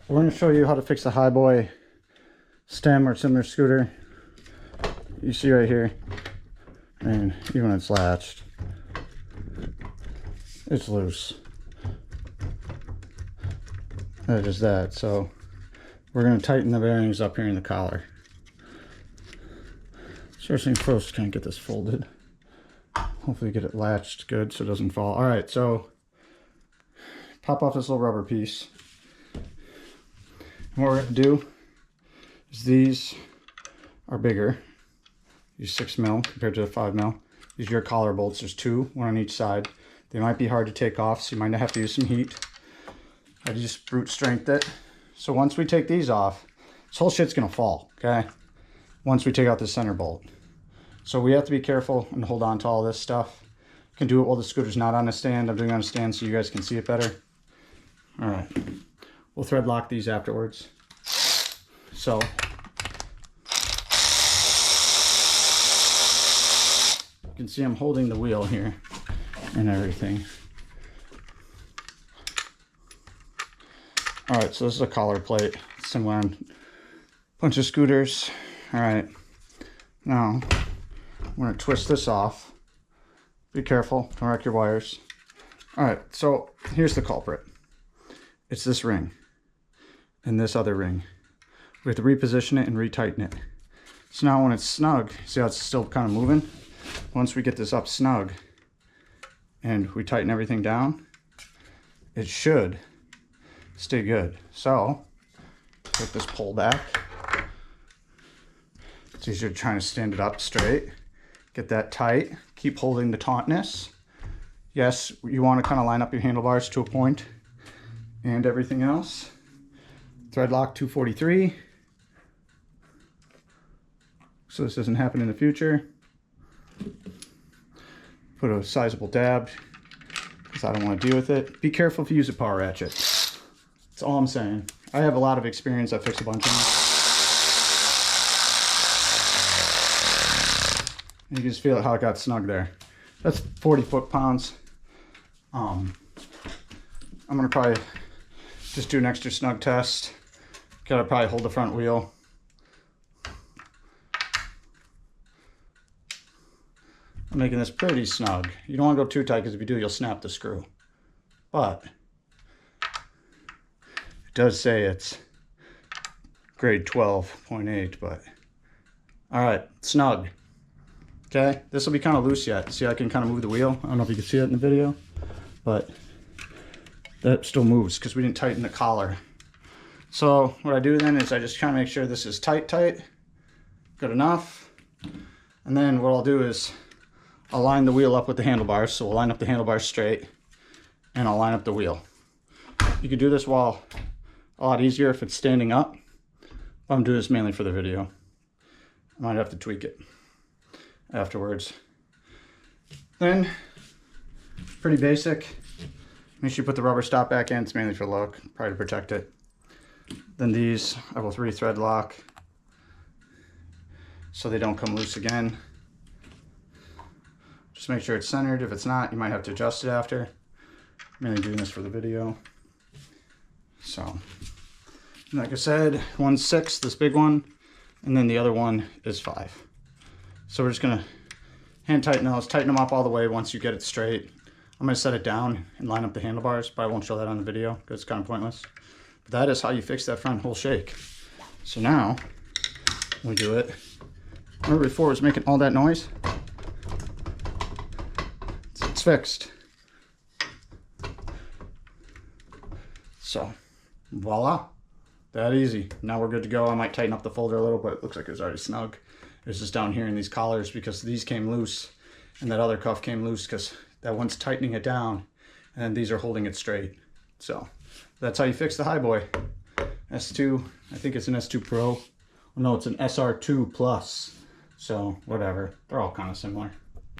We're going to show you how to fix a Hiboy stem or similar scooter. You see right here, I mean, even when it's latched, it's loose. That is that. So we're going to tighten the bearings up here in the collar. First thing first, can't get this folded. Hopefully get it latched good so it doesn't fall. All right, so pop off this little rubber piece. And what we're going to do is these are bigger. These 6 mil compared to the 5 mil. These are your collar bolts. There's 2, 1 on each side. They might be hard to take off, so you might have to use some heat. I just brute strength it. So once we take these off, this whole shit's gonna fall, okay? Once we take out the center bolt. So we have to be careful and hold on to all this stuff. You can do it while the scooter's not on a stand. I'm doing it on a stand so you guys can see it better. All right, we'll thread lock these afterwards. So you can see I'm holding the wheel here and everything. All right, so this is a collar plate, similar on a bunch of scooters. All right, now I'm gonna twist this off. Be careful, don't wreck your wires. All right, so here's the culprit. It's this ring and this other ring. We have to reposition it and retighten it. So now when it's snug, see how it's still kind of moving? Once we get this up snug and we tighten everything down, it should stay good. So take this pull back. It's easier trying to stand it up straight. Get that tight. Keep holding the tautness. Yes, you want to kind of line up your handlebars to a point and everything else. Thread lock 243. So this doesn't happen in the future. Put a sizable dab because I don't want to deal with it. Be careful if you use a power ratchet. That's all I'm saying. I have a lot of experience. I fixed a bunch of them. You can just feel it how it got snug there. That's 40 foot-pounds. I'm gonna probably just do an extra snug test. Gotta probably hold the front wheel. I'm making this pretty snug. You don't want to go too tight because if you do, you'll snap the screw. But it does say it's grade 12.8, but all right, snug. Okay, this will be kind of loose yet. See, I can kind of move the wheel. I don't know if you can see it in the video, but that still moves because we didn't tighten the collar. So what I do then is I just kind of make sure this is tight, good enough. And then what I'll do is I'll line the wheel up with the handlebars. So we'll line up the handlebars straight and I'll line up the wheel. You could do this while a lot easier if it's standing up. I'm doing this mainly for the video. I might have to tweak it afterwards. Then, pretty basic. Make sure you put the rubber stop back in. It's mainly for look, probably to protect it. Then these I will 3-thread lock so they don't come loose again. Just make sure it's centered. If it's not, you might have to adjust it after. I'm mainly doing this for the video. So, like I said, 1/6, this big one, and then the other one is 5. So we're just gonna hand tighten those, tighten them up all the way once you get it straight. I'm gonna set it down and line up the handlebars, but I won't show that on the video because it's kind of pointless. But that is how you fix that front whole shake. So now we do it. Remember before it was making all that noise? It's fixed. So voila, that easy. Now we're good to go. I might tighten up the folder a little, but it looks like it was already snug. It's just down here in these collars because these came loose and that other cuff came loose because that one's tightening it down and then these are holding it straight. So that's how you fix the Hiboy S2. I think it's an S2 Pro. Oh, no, it's an SR2 Plus. So whatever, they're all kind of similar.